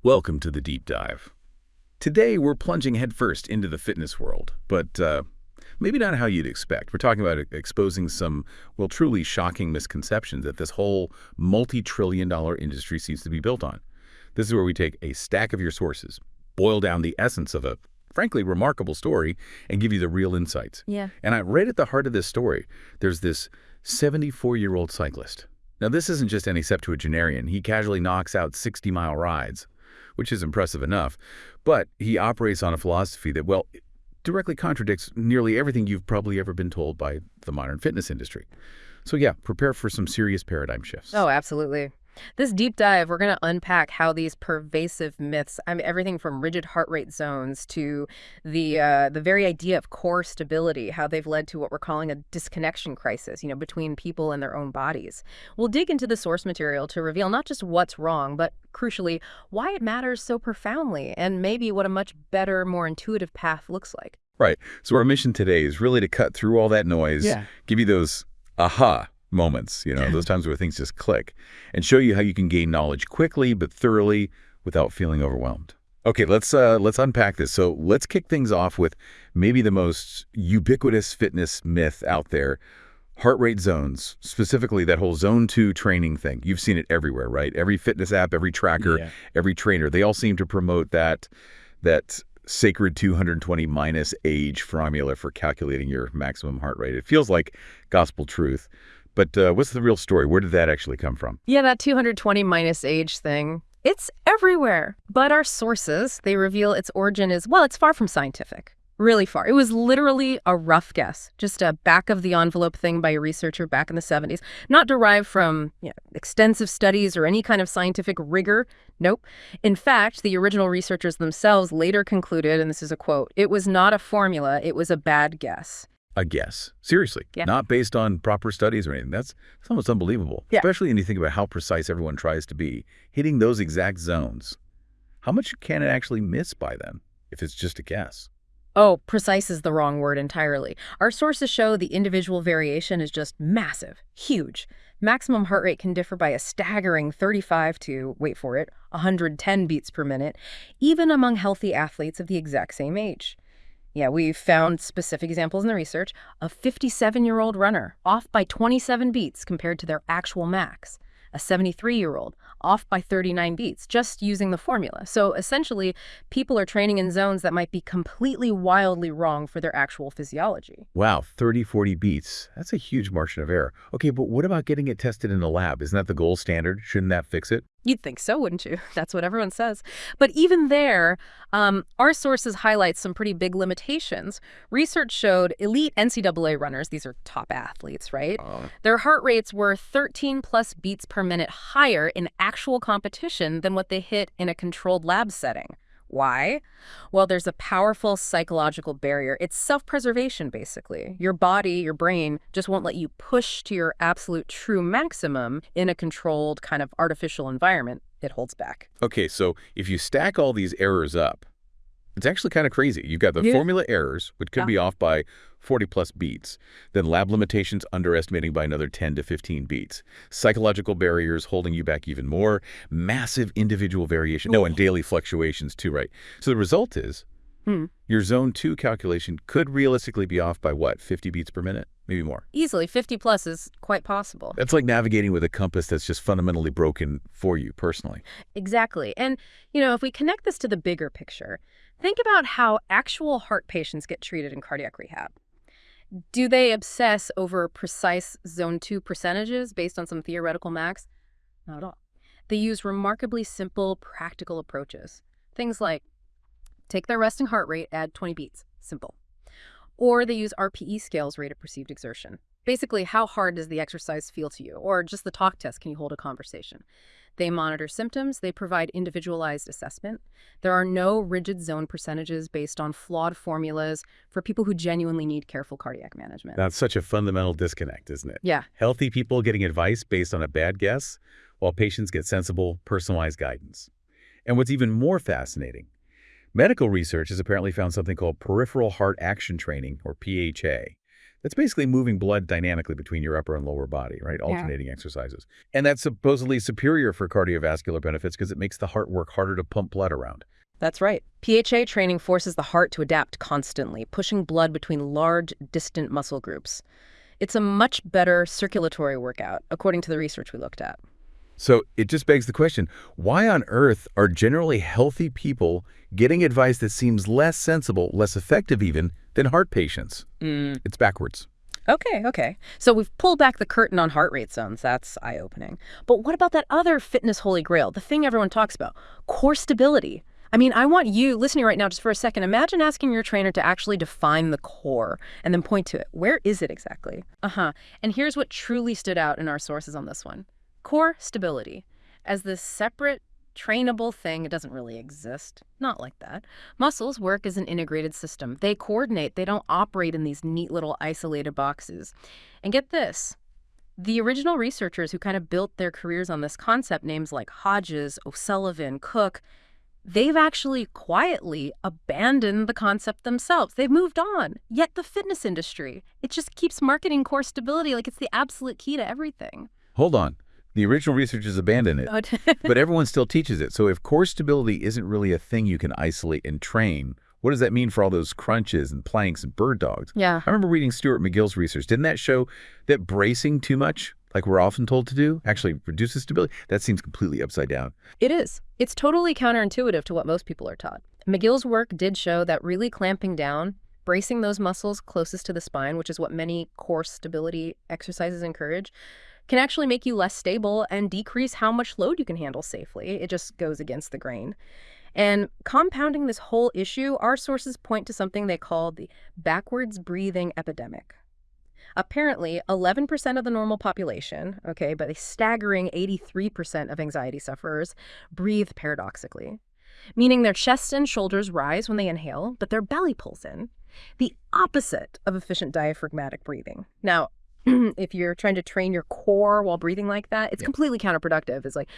Welcome to the deep dive. Today, we're plunging headfirst into the fitness world, but maybe not how you'd expect. We're talking about exposing some, well, truly shocking misconceptions that this whole multi-trillion-dollar industry seems to be built on. This is where we take a stack of your sources, boil down the essence of a, frankly, remarkable story, and give you the real insights. Yeah. And right at the heart of this story, there's this 74-year-old cyclist. Now, this isn't just any septuagenarian. He casually knocks out 60-mile rides, which is impressive enough, but he operates on a philosophy that, well, directly contradicts nearly everything you've probably ever been told by the modern fitness industry. So yeah, prepare for some serious paradigm shifts. Oh, absolutely. This deep dive, we're going to unpack how these pervasive myths, everything from rigid heart rate zones to the very idea of core stability, how they've led to what we're calling a disconnection crisis, between people and their own bodies. We'll dig into the source material to reveal not just what's wrong, but crucially, why it matters so profoundly, and maybe what a much better, more intuitive path looks like. Right. So our mission today is really to cut through all that noise, give you those aha moments, those times where things just click, and show you how you can gain knowledge quickly but thoroughly without feeling overwhelmed. Okay, let's unpack this. So let's kick things off with maybe the most ubiquitous fitness myth out there, heart rate zones, specifically that whole zone 2 training thing. You've seen it everywhere, right? Every fitness app, every tracker, every trainer, they all seem to promote that sacred 220 minus age formula for calculating your maximum heart rate. It feels like gospel truth. But what's the real story? Where did that actually come from? Yeah, that 220 minus age thing, it's everywhere. But our sources, they reveal its origin is, well, it's far from scientific. Really far. It was literally a rough guess, just a back-of-the-envelope thing by a researcher back in the 70s, not derived from extensive studies or any kind of scientific rigor. Nope. In fact, the original researchers themselves later concluded, and this is a quote, "It was not a formula, it was a bad guess." A guess. Seriously. Yeah. Not based on proper studies or anything. That's almost unbelievable. Yeah. Especially when you think about how precise everyone tries to be, hitting those exact zones. How much can it actually miss by then if it's just a guess? Oh, precise is the wrong word entirely. Our sources show the individual variation is just massive, huge. Maximum heart rate can differ by a staggering 35 to, wait for it, 110 beats per minute, even among healthy athletes of the exact same age. Yeah, we've found specific examples in the research. A 57-year-old runner off by 27 beats compared to their actual max. A 73-year-old off by 39 beats, just using the formula. So essentially, people are training in zones that might be completely wildly wrong for their actual physiology. Wow, 30, 40 beats. That's a huge margin of error. Okay, but what about getting it tested in a lab? Isn't that the gold standard? Shouldn't that fix it? You'd think so, wouldn't you? That's what everyone says. But even there, our sources highlight some pretty big limitations. Research showed elite NCAA runners, these are top athletes, right? Their heart rates were 13 plus beats per minute higher in actual competition than what they hit in a controlled lab setting. Why? Well, there's a powerful psychological barrier. It's self-preservation, basically. Your body, your brain, just won't let you push to your absolute true maximum in a controlled kind of artificial environment. It holds back. Okay, so if you stack all these errors up, it's actually kind of crazy. You've got the formula errors, which could be off by 40 plus beats, then lab limitations underestimating by another 10 to 15 beats, psychological barriers holding you back even more, massive individual variation, and daily fluctuations too, right? So the result is your zone 2 calculation could realistically be off by what, 50 beats per minute? Maybe more. Easily, 50 plus is quite possible. That's like navigating with a compass that's just fundamentally broken for you personally. Exactly. And, if we connect this to the bigger picture, think about how actual heart patients get treated in cardiac rehab. Do they obsess over precise zone 2 percentages based on some theoretical max? Not at all. They use remarkably simple, practical approaches. Things like take their resting heart rate, add 20 beats. Simple. Or they use RPE scales, rate of perceived exertion. Basically, how hard does the exercise feel to you? Or just the talk test, can you hold a conversation? They monitor symptoms. They provide individualized assessment. There are no rigid zone percentages based on flawed formulas for people who genuinely need careful cardiac management. That's such a fundamental disconnect, isn't it? Yeah. Healthy people getting advice based on a bad guess, while patients get sensible, personalized guidance. And what's even more fascinating, medical research has apparently found something called peripheral heart action training, or PHA. That's basically moving blood dynamically between your upper and lower body, right? Alternating exercises. And that's supposedly superior for cardiovascular benefits because it makes the heart work harder to pump blood around. That's right. PHA training forces the heart to adapt constantly, pushing blood between large, distant muscle groups. It's a much better circulatory workout, according to the research we looked at. So it just begs the question, why on earth are generally healthy people getting advice that seems less sensible, less effective even, than heart patients? It's backwards. Okay. So we've pulled back the curtain on heart rate zones. That's eye-opening. But what about that other fitness holy grail, the thing everyone talks about, core stability? I mean, I want you listening right now just for a second. Imagine asking your trainer to actually define the core and then point to it. Where is it exactly? And here's what truly stood out in our sources on this one. Core stability. As this separate, trainable thing, it doesn't really exist. Not like that. Muscles work as an integrated system. They coordinate. They don't operate in these neat little isolated boxes. And get this. The original researchers who kind of built their careers on this concept, names like Hodges, O'Sullivan, Cook, they've actually quietly abandoned the concept themselves. They've moved on. Yet the fitness industry, it just keeps marketing core stability like it's the absolute key to everything. Hold on. The original researchers abandoned it, but everyone still teaches it. So if core stability isn't really a thing you can isolate and train, what does that mean for all those crunches and planks and bird dogs? Yeah. I remember reading Stuart McGill's research. Didn't that show that bracing too much, like we're often told to do, actually reduces stability? That seems completely upside down. It is. It's totally counterintuitive to what most people are taught. McGill's work did show that really clamping down, bracing those muscles closest to the spine, which is what many core stability exercises encourage, can actually make you less stable and decrease how much load you can handle safely. It just goes against the grain. And compounding this whole issue, our sources point to something they call the backwards breathing epidemic. Apparently, 11% of the normal population, but a staggering 83% of anxiety sufferers breathe paradoxically, meaning their chest and shoulders rise when they inhale, but their belly pulls in, the opposite of efficient diaphragmatic breathing. Now, if you're trying to train your core while breathing like that, it's completely counterproductive. It's like,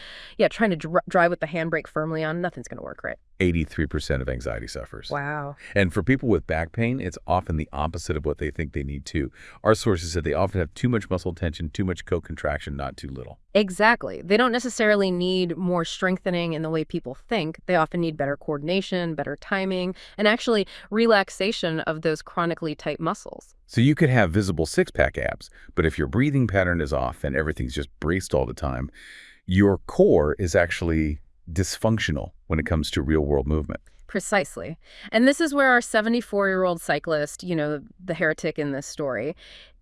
trying to drive with the handbrake firmly on, nothing's going to work, right? 83% of anxiety sufferers. Wow. And for people with back pain, it's often the opposite of what they think they need too. Our sources said they often have too much muscle tension, too much co-contraction, not too little. Exactly. They don't necessarily need more strengthening in the way people think. They often need better coordination, better timing, and actually relaxation of those chronically tight muscles. So you could have visible six-pack abs, but if your breathing pattern is off and everything's just braced all the time, your core is actually dysfunctional when it comes to real-world movement. Precisely. And this is where our 74-year-old cyclist, the heretic in this story,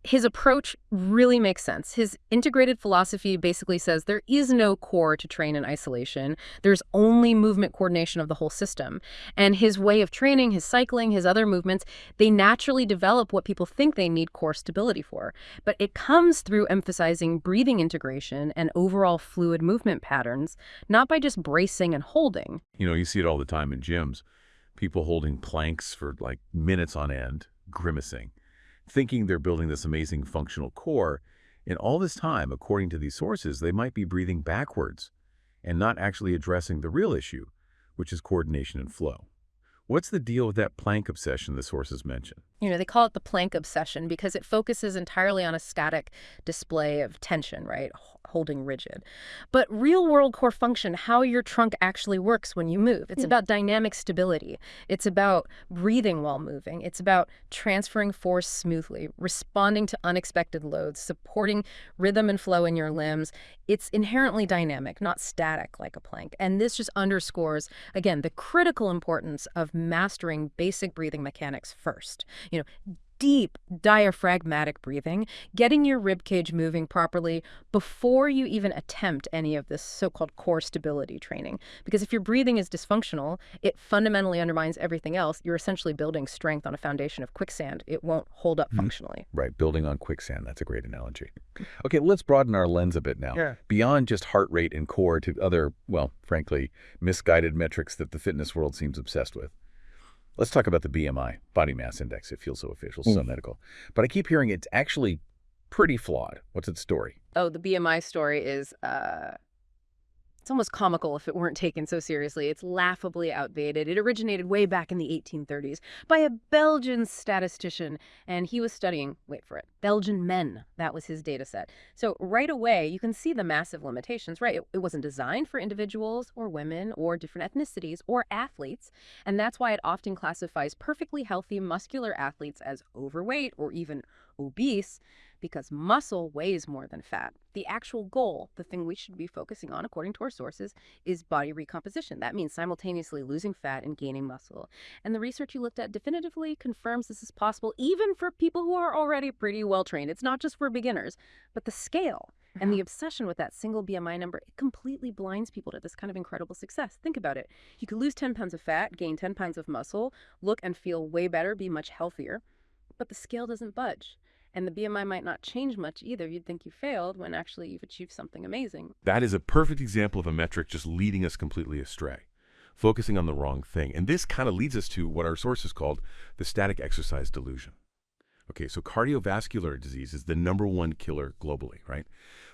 his approach really makes sense. His integrated philosophy basically says there is no core to train in isolation. There's only movement coordination of the whole system. And his way of training, his cycling, his other movements, they naturally develop what people think they need core stability for. But it comes through emphasizing breathing integration and overall fluid movement patterns, not by just bracing and holding. You see it all the time in gyms. People holding planks for like minutes on end, grimacing, thinking they're building this amazing functional core. And all this time, according to these sources, they might be breathing backwards and not actually addressing the real issue, which is coordination and flow. What's the deal with that plank obsession the sources mention? They call it the plank obsession because it focuses entirely on a static display of tension, right? Holding rigid. But real-world core function, how your trunk actually works when you move. It's about dynamic stability. It's about breathing while moving. It's about transferring force smoothly, responding to unexpected loads, supporting rhythm and flow in your limbs. It's inherently dynamic, not static like a plank. And this just underscores, again, the critical importance of mastering basic breathing mechanics first. Deep diaphragmatic breathing, getting your rib cage moving properly before you even attempt any of this so-called core stability training. Because if your breathing is dysfunctional, it fundamentally undermines everything else. You're essentially building strength on a foundation of quicksand. It won't hold up functionally. Right, building on quicksand. That's a great analogy. Okay, let's broaden our lens a bit now. Yeah. Beyond just heart rate and core to other, well, frankly, misguided metrics that the fitness world seems obsessed with. Let's talk about the BMI, body mass index. It feels so official, so medical. But I keep hearing it's actually pretty flawed. What's its story? Oh, the BMI story is It's almost comical if it weren't taken so seriously. It's laughably outdated. It originated way back in the 1830s by a Belgian statistician, and he was studying, wait for it, Belgian men. That was his data set. So right away, you can see the massive limitations, right? It wasn't designed for individuals or women or different ethnicities or athletes, and that's why it often classifies perfectly healthy muscular athletes as overweight or even obese, because muscle weighs more than fat. The actual goal, the thing we should be focusing on, according to our sources, is body recomposition. That means simultaneously losing fat and gaining muscle. And the research you looked at definitively confirms this is possible, even for people who are already pretty well trained. It's not just for beginners, but the scale and the obsession with that single BMI number, it completely blinds people to this kind of incredible success. Think about it. You could lose 10 pounds of fat, gain 10 pounds of muscle, look and feel way better, be much healthier, but the scale doesn't budge. And the BMI might not change much either. You'd think you failed when actually you've achieved something amazing. That is a perfect example of a metric just leading us completely astray, focusing on the wrong thing. And this kind of leads us to what our sources called the static exercise delusion. Okay, so cardiovascular disease is the #1 killer globally, right?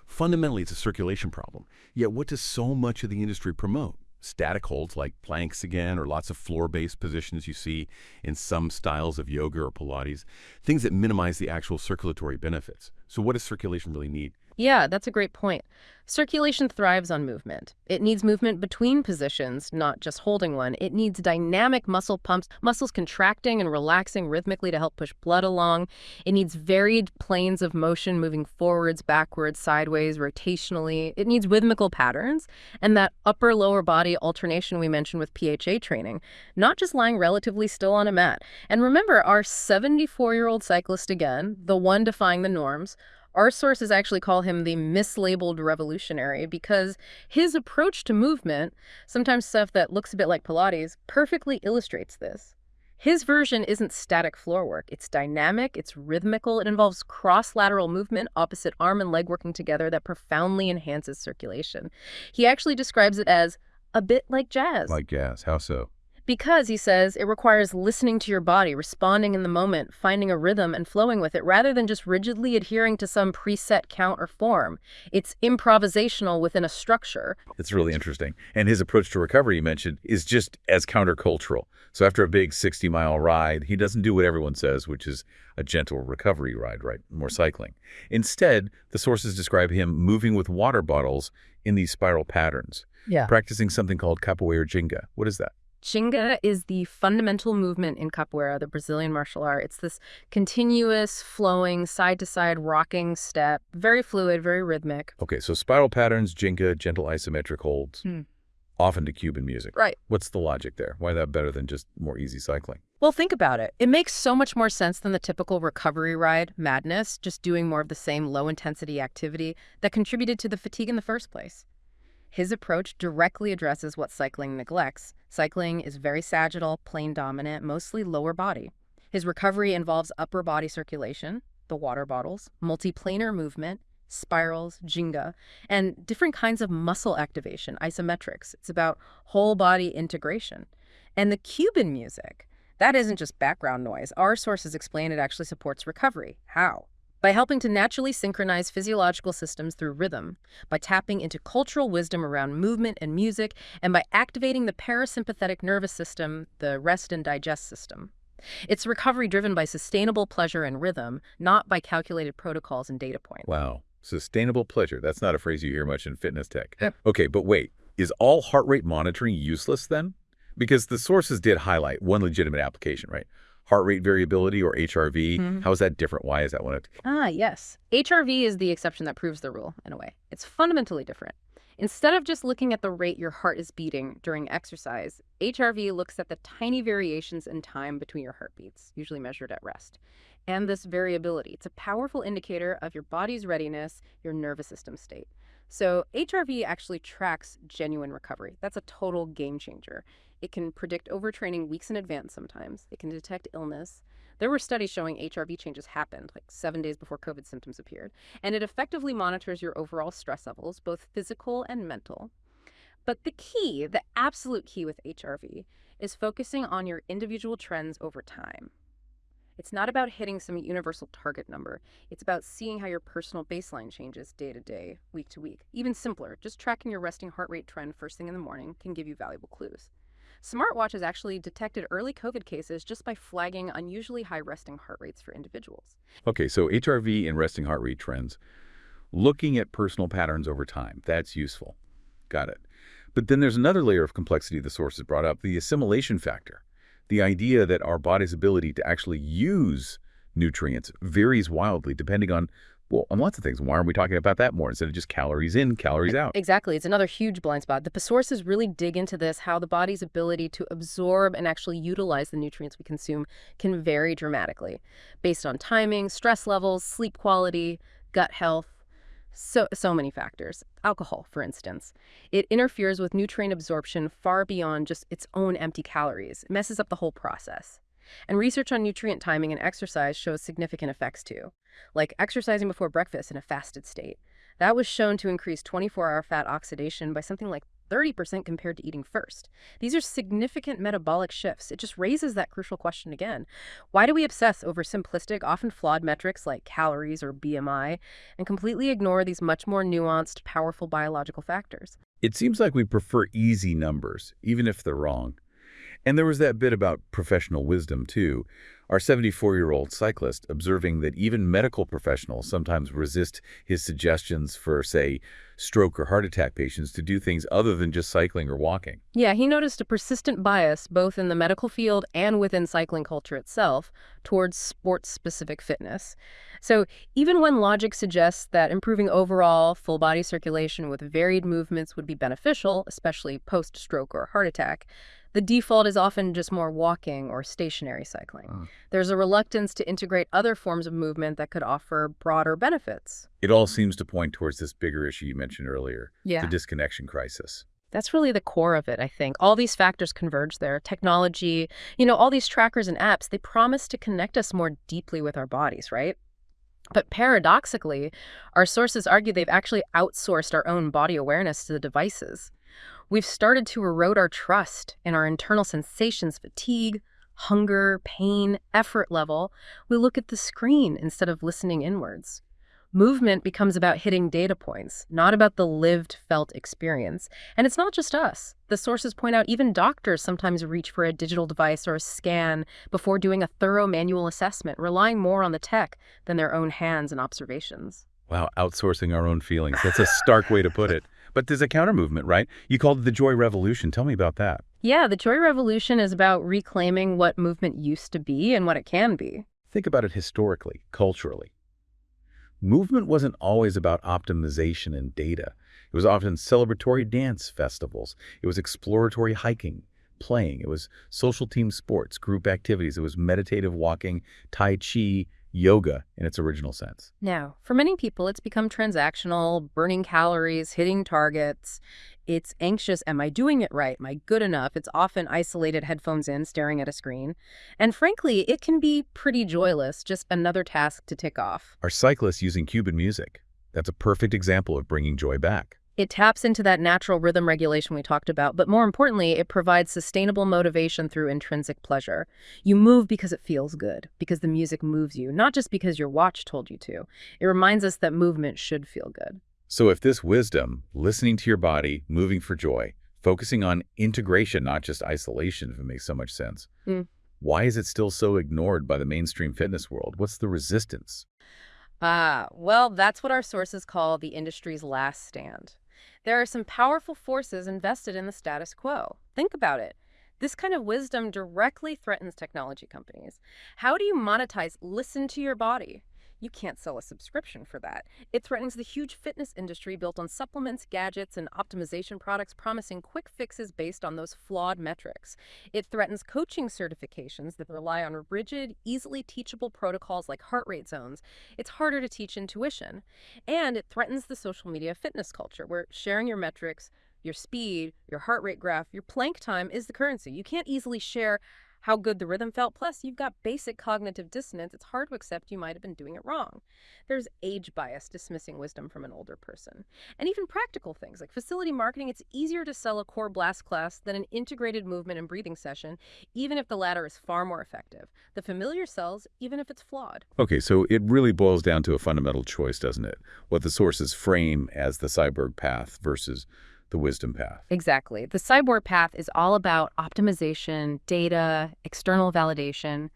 Fundamentally, it's a circulation problem. Yet what does so much of the industry promote? Static holds like planks again, or lots of floor-based positions you see in some styles of yoga or Pilates, things that minimize the actual circulatory benefits. So what does circulation really need? Yeah, that's a great point. Circulation thrives on movement. It needs movement between positions, not just holding one. It needs dynamic muscle pumps, muscles contracting and relaxing rhythmically to help push blood along. It needs varied planes of motion moving forwards, backwards, sideways, rotationally. It needs rhythmical patterns and that upper-lower body alternation we mentioned with PHA training, not just lying relatively still on a mat. And remember, our 74-year-old cyclist again, the one defying the norms, our sources actually call him the mislabeled revolutionary because his approach to movement, sometimes stuff that looks a bit like Pilates, perfectly illustrates this. His version isn't static floor work. It's dynamic, it's rhythmical, it involves cross-lateral movement, opposite arm and leg working together that profoundly enhances circulation. He actually describes it as a bit like jazz. Like jazz. How so? Because, he says, it requires listening to your body, responding in the moment, finding a rhythm and flowing with it, rather than just rigidly adhering to some preset count or form. It's improvisational within a structure. It's really interesting. And his approach to recovery, you mentioned, is just as countercultural. So after a big 60-mile ride, he doesn't do what everyone says, which is a gentle recovery ride, right? More cycling. Instead, the sources describe him moving with water bottles in these spiral patterns, practicing something called capoeira ginga. What is that? Ginga is the fundamental movement in capoeira, the Brazilian martial art. It's this continuous, flowing, side-to-side rocking step, very fluid, very rhythmic. Okay, so spiral patterns, ginga, gentle isometric holds, often to Cuban music. Right. What's the logic there? Why that better than just more easy cycling? Well, think about it. It makes so much more sense than the typical recovery ride madness, just doing more of the same low-intensity activity that contributed to the fatigue in the first place. His approach directly addresses what cycling neglects. Cycling is very sagittal, plane dominant, mostly lower body. His recovery involves upper body circulation, the water bottles, multiplanar movement, spirals, ginga, and different kinds of muscle activation, isometrics. It's about whole body integration. And the Cuban music, that isn't just background noise. Our sources explain it actually supports recovery. How? By helping to naturally synchronize physiological systems through rhythm, by tapping into cultural wisdom around movement and music, and by activating the parasympathetic nervous system, the rest and digest system. It's recovery driven by sustainable pleasure and rhythm, not by calculated protocols and data points. Wow. Sustainable pleasure. That's not a phrase you hear much in fitness tech. Yep. Okay, but wait. Is all heart rate monitoring useless then? Because the sources did highlight one legitimate application, right? Heart rate variability, or HRV. How is that different? Why is that one? Yes. HRV is the exception that proves the rule, in a way. It's fundamentally different. Instead of just looking at the rate your heart is beating during exercise, HRV looks at the tiny variations in time between your heartbeats, usually measured at rest. And this variability, it's a powerful indicator of your body's readiness, your nervous system state. So HRV actually tracks genuine recovery. That's a total game changer. It can predict overtraining weeks in advance sometimes. It can detect illness. There were studies showing HRV changes happened like 7 days before COVID symptoms appeared. And it effectively monitors your overall stress levels, both physical and mental. But the key, the absolute key with HRV, is focusing on your individual trends over time. It's not about hitting some universal target number. It's about seeing how your personal baseline changes day to day, week to week. Even simpler, just tracking your resting heart rate trend first thing in the morning can give you valuable clues. Smartwatches actually detected early COVID cases just by flagging unusually high resting heart rates for individuals. Okay, so HRV and resting heart rate trends, looking at personal patterns over time, that's useful. Got it. But then there's another layer of complexity the sources brought up, the assimilation factor. The idea that our body's ability to actually use nutrients varies wildly depending on, well, on lots of things. Why aren't we talking about that more instead of just calories in, calories out? Exactly. It's another huge blind spot. The sources really dig into this, how the body's ability to absorb and actually utilize the nutrients we consume can vary dramatically based on timing, stress levels, sleep quality, gut health. So many factors. Alcohol, for instance. It interferes with nutrient absorption far beyond just its own empty calories. It messes up the whole process. And research on nutrient timing and exercise shows significant effects too, like exercising before breakfast in a fasted state. That was shown to increase 24-hour fat oxidation by something like 30% compared to eating first. These are significant metabolic shifts. It just raises that crucial question again. Why do we obsess over simplistic, often flawed metrics like calories or BMI and completely ignore these much more nuanced, powerful biological factors? It seems like we prefer easy numbers, even if they're wrong. And there was that bit about professional wisdom, too. Our 74-year-old cyclist observing that even medical professionals sometimes resist his suggestions for, say, stroke or heart attack patients to do things other than just cycling or walking. Yeah, he noticed a persistent bias both in the medical field and within cycling culture itself towards sports-specific fitness. So even when logic suggests that improving overall full-body circulation with varied movements would be beneficial, especially post-stroke or heart attack, the default is often just more walking or stationary cycling. There's a reluctance to integrate other forms of movement that could offer broader benefits. It all seems to point towards this bigger issue you mentioned earlier, Yeah. the disconnection crisis. That's really the core of it, I think. All these factors converge there. Technology, all these trackers and apps, they promise to connect us more deeply with our bodies, right? But paradoxically, our sources argue they've actually outsourced our own body awareness to the devices. We've started to erode our trust in our internal sensations, fatigue, hunger, pain, effort level. We look at the screen instead of listening inwards. Movement becomes about hitting data points, not about the lived, felt experience. And it's not just us. The sources point out even doctors sometimes reach for a digital device or a scan before doing a thorough manual assessment, relying more on the tech than their own hands and observations. Wow, outsourcing our own feelings. That's a stark way to put it. But there's a counter movement, right? You called it the Joy Revolution. Tell me about that. Yeah, the Joy Revolution is about reclaiming what movement used to be and what it can be. Think about it historically, culturally. Movement wasn't always about optimization and data. It was often celebratory dance festivals. It was exploratory hiking, playing. It was social team sports, group activities. It was meditative walking, tai chi, yoga in its original sense. Now, for many people, it's become transactional, burning calories, hitting targets. It's anxious, am I doing it right? Am I good enough? It's often isolated headphones in, staring at a screen. And frankly, it can be pretty joyless, just another task to tick off. Are cyclists using Cuban music? That's a perfect example of bringing joy back. It taps into that natural rhythm regulation we talked about, but more importantly, it provides sustainable motivation through intrinsic pleasure. You move because it feels good, because the music moves you, not just because your watch told you to. It reminds us that movement should feel good. So if this wisdom, listening to your body, moving for joy, focusing on integration, not just isolation, if it makes so much sense, why is it still so ignored by the mainstream fitness world? What's the resistance? Well, that's what our sources call the industry's last stand. There are some powerful forces invested in the status quo. Think about it. This kind of wisdom directly threatens technology companies. How do you monetize listen to your body? You can't sell a subscription for that. It threatens the huge fitness industry built on supplements, gadgets, and optimization products promising quick fixes based on those flawed metrics. It threatens coaching certifications that rely on rigid, easily teachable protocols like heart rate zones. It's harder to teach intuition. And it threatens the social media fitness culture, where sharing your metrics, your speed, your heart rate graph, your plank time is the currency. You can't easily share how good the rhythm felt. Plus, you've got basic cognitive dissonance. It's hard to accept you might have been doing it wrong. There's age bias dismissing wisdom from an older person. And even practical things like facility marketing, it's easier to sell a core blast class than an integrated movement and breathing session, even if the latter is far more effective. The familiar sells, even if it's flawed. Okay, so it really boils down to a fundamental choice, doesn't it? What the sources frame as the cyborg path versus the wisdom path. Exactly. The cyborg path is all about optimization, data, external validation,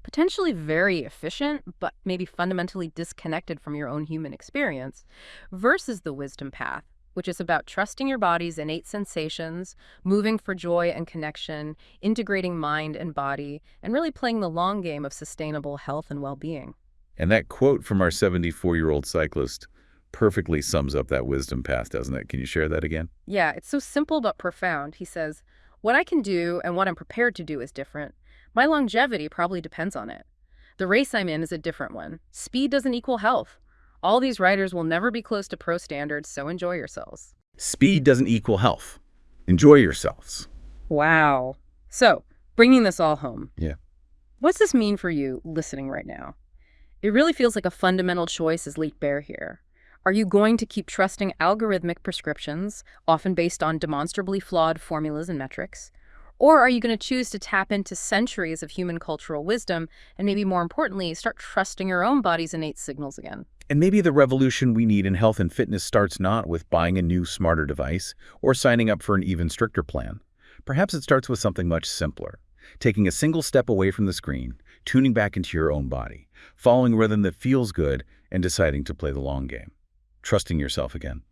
potentially very efficient, but maybe fundamentally disconnected from your own human experience, versus the wisdom path, which is about trusting your body's innate sensations, moving for joy and connection, integrating mind and body, and really playing the long game of sustainable health and well-being. And that quote from our 74-year-old cyclist perfectly sums up that wisdom path, doesn't it? Can you share that again? Yeah, it's so simple but profound. He says, "What I can do and what I'm prepared to do is different. My longevity probably depends on it. The race I'm in is a different one. Speed doesn't equal health. All these riders will never be close to pro standards, so enjoy yourselves." Speed doesn't equal health. Enjoy yourselves. Wow. So, bringing this all home. Yeah. What's this mean for you listening right now? It really feels like a fundamental choice is laid bare here. Are you going to keep trusting algorithmic prescriptions, often based on demonstrably flawed formulas and metrics? Or are you going to choose to tap into centuries of human cultural wisdom and maybe more importantly, start trusting your own body's innate signals again? And maybe the revolution we need in health and fitness starts not with buying a new, smarter device or signing up for an even stricter plan. Perhaps it starts with something much simpler. Taking a single step away from the screen, tuning back into your own body, following a rhythm that feels good, and deciding to play the long game. Trusting yourself again.